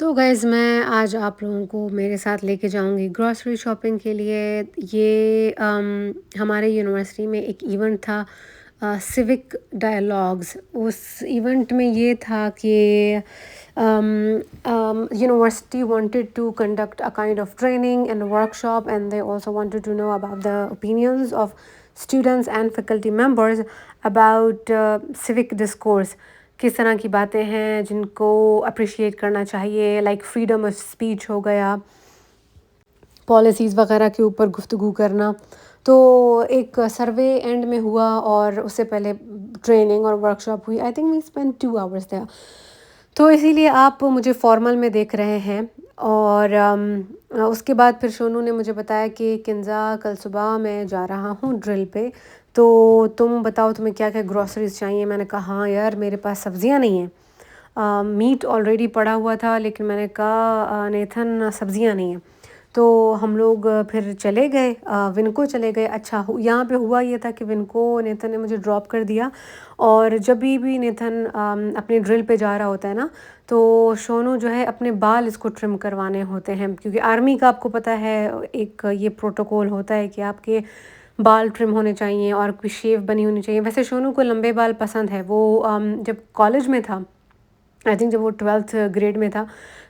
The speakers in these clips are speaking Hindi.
तो गाइज़ मैं आज आप लोगों को मेरे साथ लेके जाऊंगी ग्रॉसरी शॉपिंग के लिए। ये हमारे यूनिवर्सिटी में एक इवेंट था, सिविक डायलॉग्स। उस इवेंट में ये था कि university wanted to conduct a kind of training and workshop and they also wanted to know about the opinions of students and faculty members about civic discourse। किस तरह की बातें हैं जिनको अप्रिशिएट करना चाहिए, लाइक फ्रीडम ऑफ स्पीच हो गया, पॉलिसीज़ वगैरह के ऊपर गुफ्तगू करना। तो एक सर्वे एंड में हुआ और उससे पहले ट्रेनिंग और वर्कशॉप हुई। I think we spend 2 hours there. तो इसीलिए आप मुझे फॉर्मल में देख रहे हैं। और उसके बाद फिर सोनू ने मुझे बताया कि किंजा कल सुबह मैं जा रहा हूँ ड्रिल पे, तो तुम बताओ तुम्हें क्या क्या ग्रॉसरीज चाहिए। मैंने कहा हाँ यार मेरे पास सब्ज़ियाँ नहीं हैं। मीट ऑलरेडी पड़ा हुआ था, लेकिन मैंने कहा नेथन सब्ज़ियाँ नहीं हैं। तो हम लोग फिर चले गए, विनको चले गए। अच्छा यहाँ पे हुआ ये था कि विनको नेथन ने मुझे ड्रॉप कर दिया। और जब भी नेथन अपने ड्रिल पे जा रहा होता है ना, तो सोनू जो है अपने बाल इसको ट्रिम करवाने होते हैं, क्योंकि आर्मी का आपको पता है एक ये प्रोटोकॉल होता है कि आपके बाल ट्रिम होने चाहिए और कोई शेव बनी होनी चाहिए। वैसे सोनू को लंबे बाल पसंद है। वो जब कॉलेज में था, आई थिंक जब वो 12th ग्रेड में था,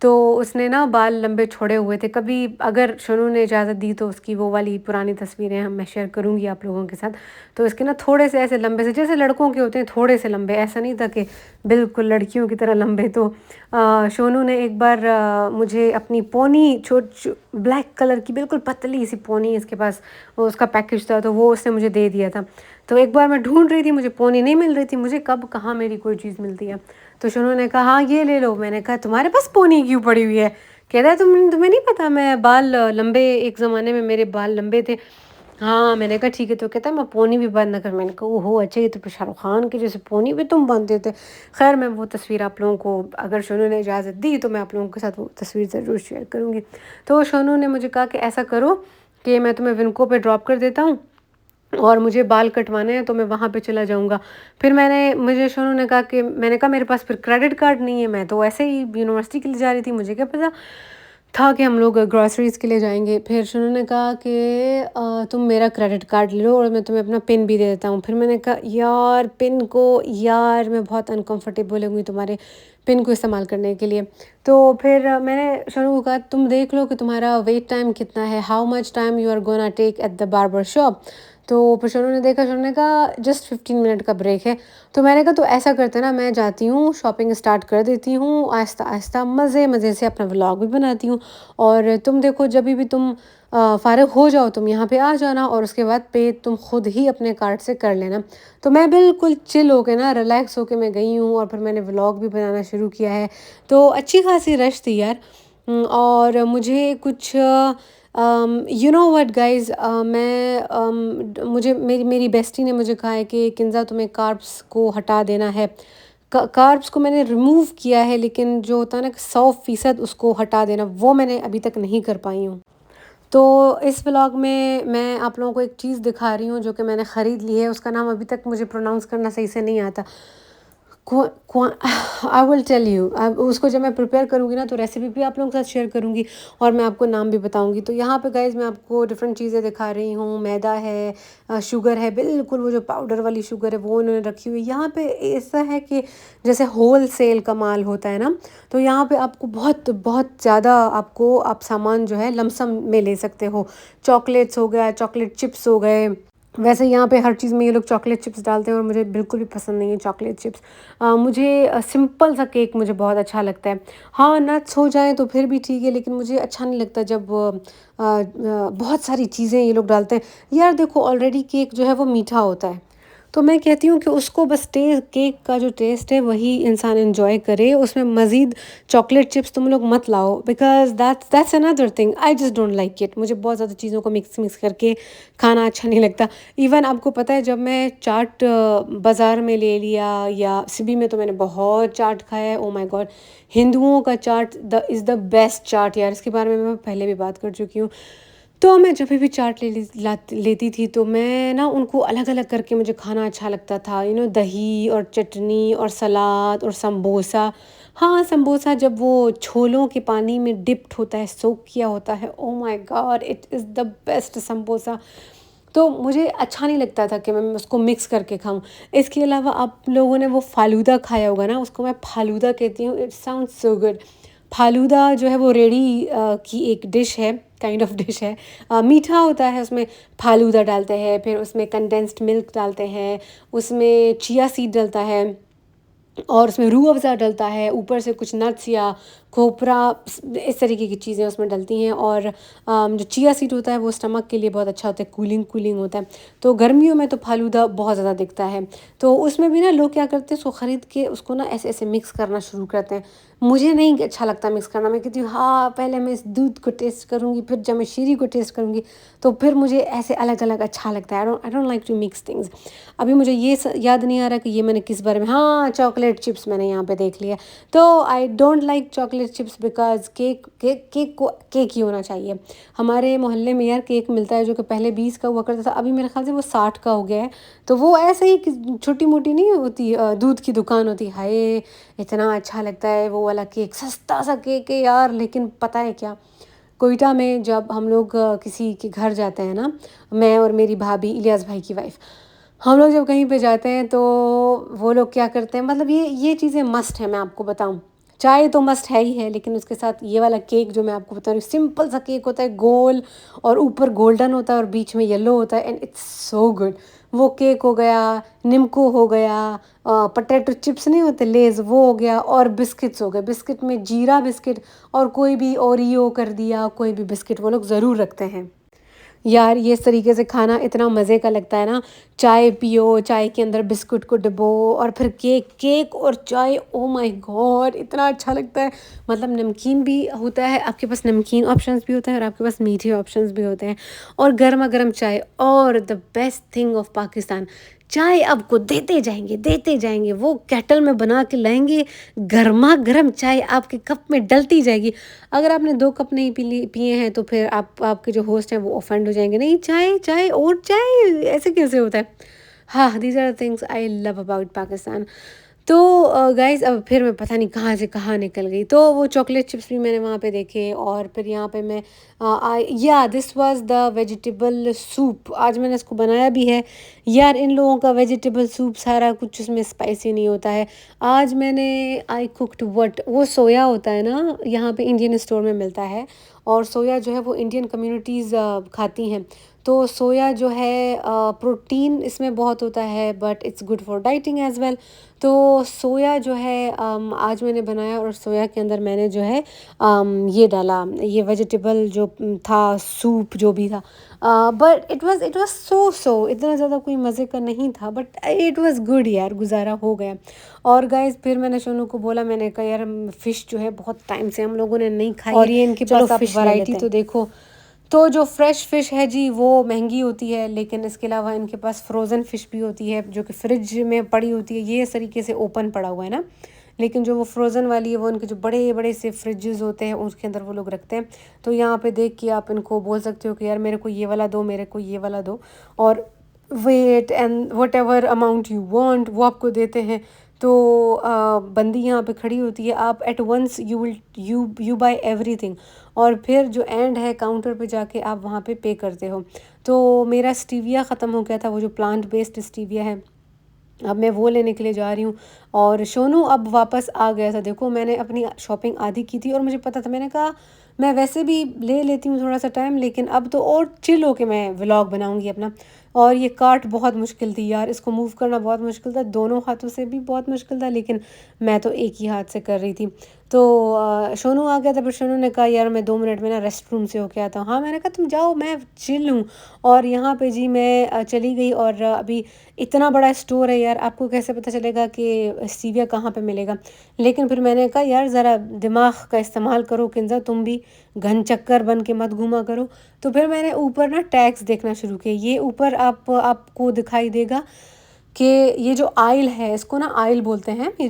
तो उसने ना बाल लंबे छोड़े हुए थे। कभी अगर शोनू ने इजाज़त दी तो उसकी वो वाली पुरानी तस्वीरें हम मैं शेयर करूँगी आप लोगों के साथ। तो इसके ना थोड़े से ऐसे लंबे से, जैसे लड़कों के होते हैं थोड़े से लंबे, ऐसा नहीं था कि बिल्कुल लड़कियों की तरह लंबे। तो शोनू ने एक बार मुझे अपनी पोनी ब्लैक कलर की बिल्कुल पतली सी पोनी, इसके पास वो उसका पैकेज था, तो वो उसने मुझे दे दिया था। तो एक बार मैं ढूंढ रही थी, मुझे पोनी नहीं मिल रही थी। मुझे कब कहाँ मेरी कोई चीज़ मिलती है। तो शोनू ने कहा हाँ ये ले लो। मैंने कहा तुम्हारे पास पोनी क्यों पड़ी हुई है। कहता है तुम्हें नहीं पता, मैं बाल लंबे, एक ज़माने में मेरे बाल लंबे थे। हाँ मैंने कहा ठीक है। तो कहता है मैं पोनी भी बंद न कर। मैंने कहा ओहो अच्छा, ये तो शाहरुख खान के जैसे पोनी भी तुम बांधते थे। खैर मैं वो तस्वीर आप लोगों को, अगर शोनू ने इजाज़त दी तो मैं आप लोगों के साथ वो तस्वीर ज़रूर शेयर करूँगी। तो शोनू ने मुझे कहा कि ऐसा करो कि मैं तुम्हें विनको पे ड्रॉप कर देता हूँ और मुझे बाल कटवाने हैं, तो मैं वहाँ पे चला जाऊँगा। फिर मुझे शोनू ने कहा कि, मैंने कहा मेरे पास फिर क्रेडिट कार्ड नहीं है, मैं तो ऐसे ही यूनिवर्सिटी के लिए जा रही थी, मुझे क्या पता था कि हम लोग ग्रॉसरीज़ के लिए जाएंगे। फिर शोनू ने कहा कि तुम मेरा क्रेडिट कार्ड ले लो और मैं तुम्हें अपना पिन भी दे देता हूँ। फिर मैंने कहा यार पिन को, यार मैं बहुत अनकंफर्टेबल होंगी तुम्हारे पिन को इस्तेमाल करने के लिए। तो फिर मैंने शोनू को कहा तुम देख लो कि तुम्हारा वेट टाइम कितना है, how much time you are gonna take at the barber shop. तो फिर शोनू ने देखा, शोनू ने कहा जस्ट 15 मिनट का ब्रेक है। तो मैंने कहा तो ऐसा करते ना, मैं जाती हूँ शॉपिंग स्टार्ट कर देती हूँ आहिस्ता आहिस्ता, मज़े मज़े से अपना व्लॉग भी बनाती हूँ। और तुम देखो जब भी तुम फ़ारिग हो जाओ तुम यहाँ पे आ जाना, और उसके बाद पे तुम खुद ही अपने कार्ड से कर लेना। तो मैं बिल्कुल चिल होके ना, रिलैक्स होके मैं गई हूँ और फिर मैंने व्लॉग भी बनाना शुरू किया है। तो अच्छी खासी रश थी यार। और मुझे कुछ यू नो व्हाट गाइस, मैं मुझे मेरी मेरी बेस्टी ने मुझे कहा है कि किंजा तुम्हें कार्ब्स को हटा देना है। कार्ब्स को मैंने रिमूव किया है, लेकिन जो होता है ना 100% उसको हटा देना, वो मैंने अभी तक नहीं कर पाई हूँ। तो इस व्लॉग में मैं आप लोगों को एक चीज़ दिखा रही हूँ जो कि मैंने ख़रीद ली है। उसका नाम अभी तक मुझे प्रोनाउंस करना सही से नहीं आता। I will tell you. अब उसको जब मैं प्रिपेयर करूँगी ना, तो रेसिपी भी आप लोगों के साथ शेयर करूँगी और मैं आपको नाम भी बताऊँगी। तो यहाँ पे गाइज़ मैं आपको डिफरेंट चीज़ें दिखा रही हूँ। मैदा है, शुगर है, बिल्कुल वो जो पाउडर वाली शुगर है वो उन्होंने रखी हुई है। यहाँ पे ऐसा है कि जैसे होल सेल का माल होता है ना, तो यहाँ पे आपको बहुत बहुत ज़्यादा आप सामान जो है लमसम में ले सकते हो। चॉकलेट्स हो गया, चॉकलेट चिप्स हो गए। वैसे यहाँ पे हर चीज़ में ये लोग चॉकलेट चिप्स डालते हैं और मुझे बिल्कुल भी पसंद नहीं है चॉकलेट चिप्स। मुझे सिंपल सा केक मुझे बहुत अच्छा लगता है। हाँ नट्स हो जाएं तो फिर भी ठीक है, लेकिन मुझे अच्छा नहीं लगता जब बहुत सारी चीज़ें ये लोग डालते हैं। यार देखो ऑलरेडी केक जो है वो मीठा होता है, तो मैं कहती हूँ कि उसको बस केक का जो टेस्ट है वही इंसान एंजॉय करे। उसमें मज़ीद चॉकलेट चिप्स तुम लोग मत लाओ, because that's another thing I just don't like it. मुझे बहुत ज़्यादा चीज़ों को मिक्स करके खाना अच्छा नहीं लगता। इवन आपको पता है जब मैं चाट बाज़ार में ले लिया, या सिबी में, तो मैंने बहुत चाट खाया है। ओ माय गॉड, हिंदुओं का चाट इज़ द बेस्ट चाट यार। इसके बारे में मैं पहले भी बात कर चुकी हूँ। तो मैं जब भी चाट लेती थी तो मैं ना उनको अलग-अलग करके मुझे खाना अच्छा लगता था। दही और चटनी और सलाद और समोसा। हाँ, समोसा जब वो छोलों के पानी में डिप्ड होता है, सोक किया होता है, oh my God! It is the best samosa. तो मुझे अच्छा नहीं लगता था कि मैं उसको मिक्स करके खाऊँ। इसके अलावा आप लोगों ने वो फ़ालूदा खाया होगा ना, उसको मैं फ़ालूदा कहती हूँ, it sounds so good. Falooda जो है वो रेडी की एक डिश है, काइंड ऑफ डिश है। मीठा होता है, उसमें फ़ालूदा डालते हैं, फिर उसमें कंडेंस्ड मिल्क डालते हैं, उसमें चिया सीड डलता है और उसमें रूह अफ़ज़ा डलता है, ऊपर से कुछ नट्स या खोपरा इस तरीके की चीज़ें उसमें डलती हैं और जो चिया सीड होता है वो स्टमक के लिए बहुत अच्छा होता है, कूलिंग कूलिंग होता है। तो गर्मियों में तो फ़ालूदा बहुत ज़्यादा दिखता है। तो उसमें भी ना लोग क्या करते हैं, उसको ख़रीद के उसको ना ऐसे-ऐसे मिक्स करना शुरू करते हैं। मुझे नहीं अच्छा लगता मिक्स करना, मैं कहती हूँ हाँ, पहले मैं इस दूध को टेस्ट करूँगी, फिर जब मैं शीरी को टेस्ट करूँगी, तो फिर मुझे ऐसे अलग-अलग अच्छा लगता है। I don't like to mix things. अभी मुझे ये याद नहीं आ रहा कि ये मैंने किस बारे में, हाँ, चॉकलेट चिप्स मैंने यहाँ पे देख लिया। तो आई don't like chocolate chips because cake को केक ही होना चाहिए। हमारे मोहल्ले में यार केक मिलता है जो कि पहले 20 का हुआ करता था, अभी मेरे ख़्याल से वो 60 का हो गया है। तो वो ऐसे ही छोटी-मोटी नहीं होती, दूध की दुकान होती है। हाय! इतना अच्छा लगता है वो वाला केक, सस्ता सा केक है यार, लेकिन पता है क्या? क्वेटा में जब हम लोग किसी के घर जाते हैं ना, मैं और मेरी भाभी, इलियास भाई की वाइफ़, हम लोग जब कहीं पे जाते हैं तो वो लोग क्या करते हैं, मतलब ये चीज़ें मस्ट है, मैं आपको बताऊँ। चाय तो मस्ट है ही है, लेकिन उसके साथ ये वाला केक जो मैं आपको बता रही हूँ, सिंपल सा केक होता है, गोल और ऊपर गोल्डन होता है और बीच में येलो होता है एंड इट्स सो गुड। वो केक हो गया, निम्को हो गया, पोटैटो चिप्स नहीं होते लेज़, वो हो गया और बिस्किट्स हो गए। बिस्किट में जीरा बिस्किट और कोई भी ओरियो कर दिया, कोई भी बिस्किट वो लोग ज़रूर रखते हैं। यार ये इस तरीके से खाना इतना मज़े का लगता है ना, चाय पियो, चाय के अंदर बिस्कुट को डुबो और फिर केक, केक और चाय, ओह माय गॉड! इतना अच्छा लगता है। मतलब नमकीन भी होता है, आपके पास नमकीन ऑप्शंस भी होता है और आपके पास मीठे ऑप्शंस भी होते हैं और गरमा-गरम चाय और the best thing of Pakistan, चाय आपको देते जाएँगे, वो केटल में बना के लाएँगे, गरमा-गरम चाय आपके कप में डलती जाएगी। अगर आपने 2 कप नहीं पिए हैं तो फिर आपके जो होस्ट हैं वो ऑफेंड हो जाएँगे, नहीं चाय, चाय और चाय, ऐसे कैसे होता है? हाँ, these are the things I love about Pakistan. तो गाइज़ अब फिर मैं पता नहीं कहाँ से कहाँ निकल गई। तो वो चॉकलेट चिप्स भी मैंने वहाँ पे देखे और फिर यहाँ पे मैं this was the vegetable soup, आज मैंने इसको बनाया भी है। यार इन लोगों का वेजिटेबल सूप सारा कुछ उसमें स्पाइसी नहीं होता है। आज मैंने आई कुक्ड व्हाट, वो सोया होता है ना, यहाँ पे इंडियन स्टोर में मिलता है और सोया जो है वो इंडियन कम्युनिटीज़ खाती हैं। तो सोया जो है प्रोटीन इसमें बहुत होता है but it's good for dieting as well. तो सोया जो है आज मैंने बनाया और सोया के अंदर मैंने जो है ये डाला, ये वेजिटेबल जो था, सूप जो भी था, बट इट वाज़ सो इतना ज़्यादा कोई मज़े का नहीं था बट इट वाज़ गुड यार, गुज़ारा हो गया। और गाइज़ फिर मैंने शोनू को बोला, मैंने कहा यार फ़िश जो है बहुत टाइम से हम लोगों ने नहीं खाई और ये इनके पास आप वैरायटी तो देखो। तो जो फ्रेश फ़िश है जी वो महंगी होती है, लेकिन इसके अलावा इनके पास फ्रोज़न फ़िश भी होती है जो कि फ्रिज में पड़ी होती है, ये इस तरीके से ओपन पड़ा हुआ है ना। लेकिन जो वो फ्रोज़न वाली है वो उनके जो बड़े बड़े से फ्रिजेस होते हैं उसके अंदर वो लोग रखते हैं। तो यहाँ पे देख के आप इनको बोल सकते हो कि यार मेरे को ये वाला दो, मेरे को ये वाला दो, और weight and whatever amount you want वो आपको देते हैं। तो बंदी यहाँ पे खड़ी होती है, आप at once you buy everything और फिर जो एंड है काउंटर पे जाके आप वहाँ पे पे करते हो। तो मेरा स्टीविया ख़त्म हो गया था, वो जो प्लांट बेस्ड स्टीविया है, अब मैं वो लेने के लिए जा रही हूँ। और शोनू अब वापस आ गया था, देखो मैंने अपनी शॉपिंग आधी की थी और मुझे पता था, मैंने कहा मैं वैसे भी ले लेती हूँ थोड़ा सा टाइम, लेकिन अब तो और चिल होके मैं व्लॉग बनाऊँगी अपना। और ये कार्ट बहुत मुश्किल थी यार, इसको मूव करना बहुत मुश्किल था, दोनों हाथों से भी बहुत मुश्किल था, लेकिन मैं तो एक ही हाथ से कर रही थी। तो शोनू आ गया था, फिर शोनू ने कहा यार मैं 2 मिनट में ना रेस्ट रूम से होके आता हूँ। हाँ, मैंने कहा तुम जाओ, मैं चिल हूँ। और यहाँ पे जी मैं चली गई और अभी इतना बड़ा स्टोर है यार, आपको कैसे पता चलेगा कि स्टीविया कहाँ पे मिलेगा। लेकिन फिर मैंने कहा यार ज़रा दिमाग का इस्तेमाल करो किंजा, तुम भी घन चक्कर बन के मत घूमा करो। तो फिर मैंने ऊपर ना टैग्स देखना शुरू किया, ये ऊपर आपको दिखाई देगा कि ये जो आइल है इसको ना आइल बोलते हैं, ये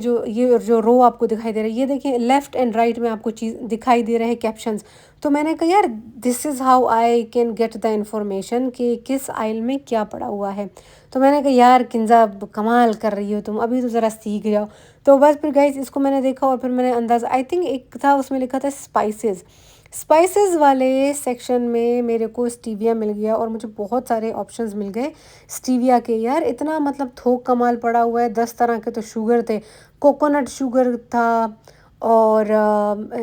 जो रो आपको दिखाई दे रहा है, ये देखिए लेफ़्ट एंड राइट में आपको चीज़ दिखाई दे रहे हैं कैप्शंस। तो मैंने कहा यार this is how I can get the information कि किस आइल में क्या पड़ा हुआ है। तो मैंने कहा यार किंजा कमाल कर रही हो तुम, अभी तो ज़रा सीख जाओ। तो बस फिर गाइस इसको मैंने देखा और फिर मैंने अंदाज़ा, आई थिंक एक था उसमें लिखा था स्पाइसेस, स्पाइसेस वाले सेक्शन में मेरे को स्टीविया मिल गया और मुझे बहुत सारे ऑप्शंस मिल गए स्टीविया के। यार इतना मतलब थोक कमाल पड़ा हुआ है, 10 तरह के तो शुगर थे, कोकोनट शुगर था और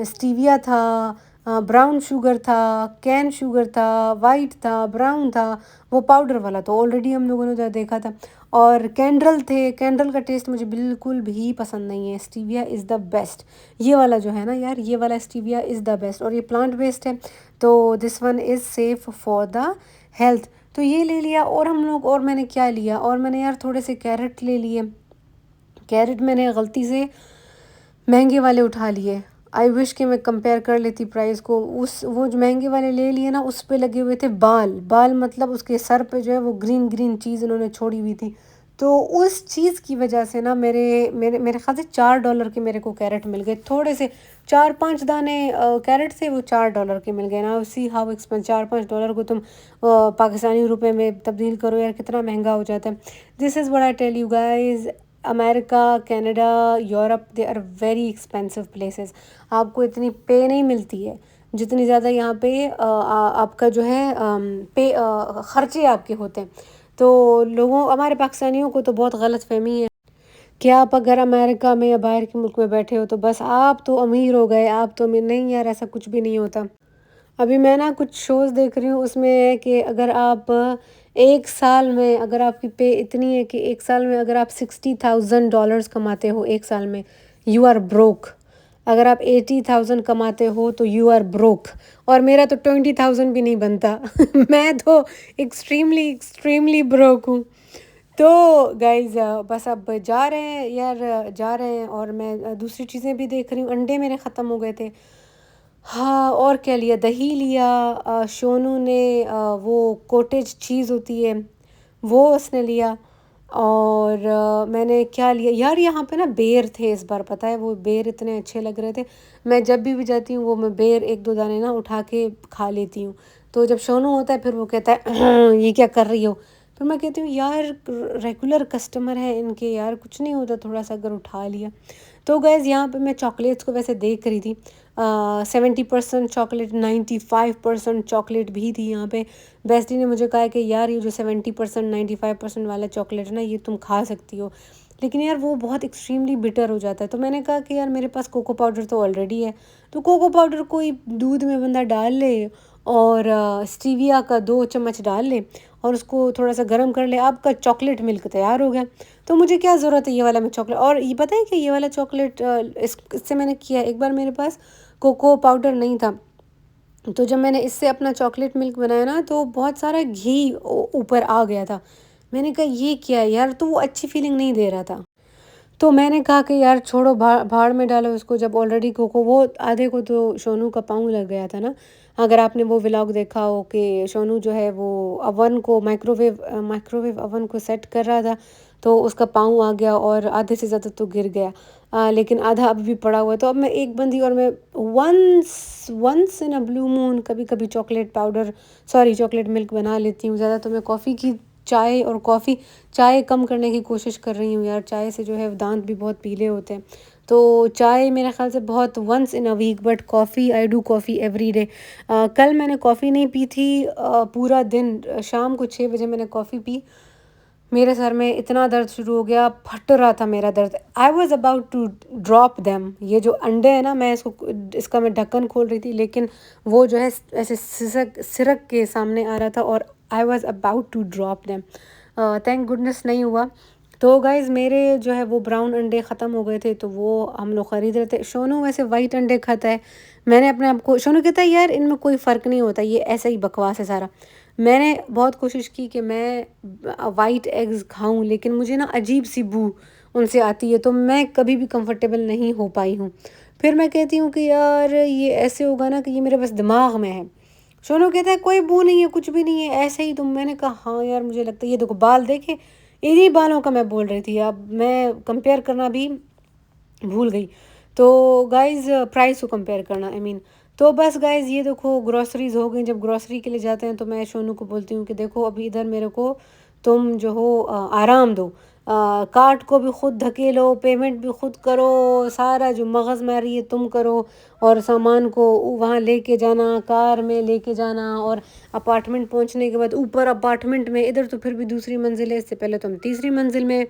स्टीविया था, ब्राउन शुगर था, कैन शुगर था, वाइट था, ब्राउन था, वो पाउडर वाला तो ऑलरेडी हम लोगों ने उधर देखा था, और कैंडल थे। कैंडल का टेस्ट मुझे बिल्कुल भी पसंद नहीं है, स्टीविया इज़ द बेस्ट। ये वाला जो है ना यार, ये वाला स्टीविया इज़ द बेस्ट और ये प्लांट बेस्ड है, तो this one is safe for the health. तो ये ले लिया और हम लोग, और मैंने क्या लिया, और मैंने यार थोड़े से कैरेट ले लिए। कैरेट मैंने गलती से महंगे वाले उठा लिए, आई विश कि मैं कंपेयर कर लेती प्राइस को। उस वो जो महंगे वाले ले लिए ना, उस पे लगे हुए थे बाल बाल, मतलब उसके सर पे जो है वो ग्रीन ग्रीन चीज़ उन्होंने छोड़ी हुई थी। तो उस चीज़ की वजह से ना मेरे मेरे मेरे ख्याल से $4 के मेरे को कैरेट मिल गए, थोड़े से 4-5 दाने कैरेट थे, वो $4 के मिल गए ना। सी हाउ एक्सपेंस, $4-5 को तुम पाकिस्तानी रुपए में तब्दील करो यार, कितना महंगा हो जाता है। This is what I tell you guys, America, Canada, Europe, they are very expensive places. आपको इतनी पे नहीं मिलती है जितनी ज़्यादा यहाँ पे आपका जो है पे ख़र्चे आपके होते हैं। तो लोगों, हमारे पाकिस्तानियों को तो बहुत गलत फहमी है कि आप अगर अमेरिका में या बाहर के मुल्क में बैठे हो तो बस आप तो अमीर हो गए, आप तो अमीर नहीं। यार ऐसा कुछ भी नहीं होता। अभी मैं ना कुछ शोज़ देख रही हूँ, उसमें है कि अगर आप एक साल में, अगर आपकी पे इतनी है कि एक साल में अगर आप $60,000 कमाते हो एक साल में, यू आर ब्रोक। अगर आप 80,000 कमाते हो तो यू आर ब्रोक, और मेरा तो 20,000 भी नहीं बनता मैं तो एक्सट्रीमली एक्सट्रीमली ब्रोक हूँ। तो गाइज़ बस अब जा रहे हैं यार, जा रहे हैं, और मैं दूसरी चीज़ें भी देख रही हूँ। अंडे मेरे ख़त्म हो गए थे। हाँ, और क्या लिया, दही लिया, शोनू ने वो कॉटेज चीज़ होती है वो उसने लिया, और मैंने क्या लिया यार, यहाँ पे ना बेर थे इस बार, पता है वो बेर इतने अच्छे लग रहे थे। मैं जब भी जाती हूँ वो मैं बेर 1-2 दाने ना उठा के खा लेती हूँ। तो जब शोनू होता है फिर वो कहता है ये क्या कर रही हो, फिर मैं कहती हूँ यार रेगुलर कस्टमर है इनके, यार कुछ नहीं होता थोड़ा सा अगर उठा लिया। तो गैज़ यहाँ पे मैं चॉकलेट्स को वैसे देख रही थी, 70% चॉकलेट, 95% चॉकलेट भी थी यहाँ पे। बेस्टी ने मुझे कहा कि यार ये जो 70% 95% वाला चॉकलेट है ना, ये तुम खा सकती हो, लेकिन यार वो बहुत एक्सट्रीमली बिटर हो जाता है। तो मैंने कहा कि यार मेरे पास कोको पाउडर तो ऑलरेडी है, तो कोको पाउडर कोई दूध में बंदा डाल ले और स्टीविया का 2 चम्मच डाल ले और उसको थोड़ा सा गर्म कर ले, आपका चॉकलेट मिल्क तैयार हो गया। तो मुझे क्या ज़रूरत है ये वाला में चॉकलेट, और ये पता है कि ये वाला चॉकलेट इससे मैंने किया एक बार, मेरे पास कोको पाउडर नहीं था, तो जब मैंने इससे अपना चॉकलेट मिल्क बनाया ना तो बहुत सारा घी ऊपर आ गया था। मैंने कहा ये क्या है यार, तो वो अच्छी फीलिंग नहीं दे रहा था। तो मैंने कहा कि यार छोड़ो, भाड़ में डालो उसको, जब ऑलरेडी कोको, वो आधे को तो सोनू का पाँव लग गया था ना। अगर आपने वो व्लॉग देखा हो कि सोनू जो है वो अवन को माइक्रोवेव अवन को सेट कर रहा था, तो उसका पाँव आ गया और आधे से ज़्यादा तो गिर गया, लेकिन आधा अभी भी पड़ा हुआ है। तो अब मैं एक बंदी, और मैं once once in a blue moon कभी कभी चॉकलेट मिल्क बना लेती हूँ। ज़्यादा तो मैं कॉफ़ी की, चाय कम करने की कोशिश कर रही हूँ यार। चाय से जो है दांत भी बहुत पीले होते हैं, तो चाय मेरे ख्याल से बहुत once in a week, but coffee, I do coffee every day. कल मैंने कॉफ़ी नहीं पी थी पूरा दिन, शाम को 6 बजे मैंने कॉफ़ी पी, मेरे सर में इतना दर्द शुरू हो गया, फट रहा था मेरा दर्द, I was about to drop them. ये जो अंडे हैं ना, इसका मैं ढक्कन खोल रही थी, लेकिन वो जो है ऐसे सिरक के सामने आ रहा था और I was about to drop them. Thank goodness नहीं हुआ। तो गाइज़ मेरे जो है वो ब्राउन अंडे ख़त्म हो गए थे, तो वो हम लोग ख़रीद रहे थे। शोनू वैसे वाइट अंडे खाता है, मैंने अपने आप को, शोनू कहता है यार इनमें कोई फ़र्क नहीं होता, ये ऐसा ही बकवास है सारा। मैंने बहुत कोशिश की कि मैं वाइट एग्स खाऊं, लेकिन मुझे ना अजीब सी बू उनसे आती है, तो मैं कभी भी कंफर्टेबल नहीं हो पाई हूँ। फिर मैं कहती हूँ कि यार ये ऐसे होगा ना कि ये मेरे बस दिमाग में है। सोनू कहता है कोई बू नहीं है, कुछ भी नहीं है, ऐसे ही तुम। मैंने कहा हाँ यार मुझे लगता है, ये देखो बाल देखे, इन्हीं बालों का मैं बोल रही थी, अब मैं कंपेयर करना भी भूल गई। तो गाइज़ प्राइस को कंपेयर करना आई मीन। तो बस गाइज़ ये देखो ग्रोसरीज़ हो गई। जब ग्रोसरी के लिए जाते हैं तो मैं शोनू को बोलती हूँ कि देखो अभी इधर मेरे को तुम जो हो आराम दो। कार्ट को भी खुद धकेलो, पेमेंट भी खुद करो, सारा जो मगज़मारी है तुम करो, और सामान को वहाँ लेके जाना, कार में लेके जाना, और अपार्टमेंट पहुँचने के बाद ऊपर अपार्टमेंट में, इधर तो फिर भी दूसरी मंजिल है, इससे पहले तो हम तीसरी मंजिल में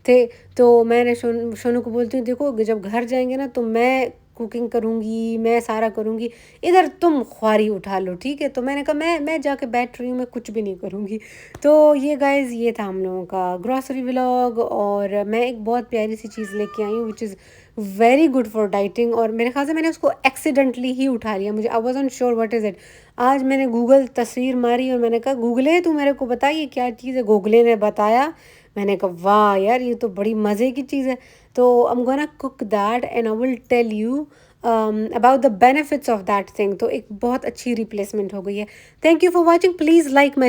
थे। तो मैंने शोनू को बोलती हूँ देखो जब घर जाएंगे ना तो मैं कुकिंग करूँगी, मैं सारा करूँगी, इधर तुम ख्वारी उठा लो, ठीक है। तो मैंने कहा मैं जाके बैठ रही हूँ, मैं कुछ भी नहीं करूँगी। तो ये गाइस ये था हम लोगों का ग्रॉसरी व्लॉग, और मैं एक बहुत प्यारी सी चीज़ लेके आई हूँ which is very good for dieting, और मेरे ख्याल से मैंने उसको एक्सीडेंटली ही उठा लिया, मुझे I wasn't sure what is it. आज मैंने गूगल तस्वीर मारी और मैंने कहा गूगले तू मेरे को बता ये क्या चीज़ है। गूगले ने बताया। मैंने कहा वाह यार ये तो बड़ी मज़े की चीज़ है। तो I am gonna cook that and I will tell you about the benefits of that thing. तो एक बहुत अच्छी रिप्लेसमेंट हो गई है। Thank you for watching, please like my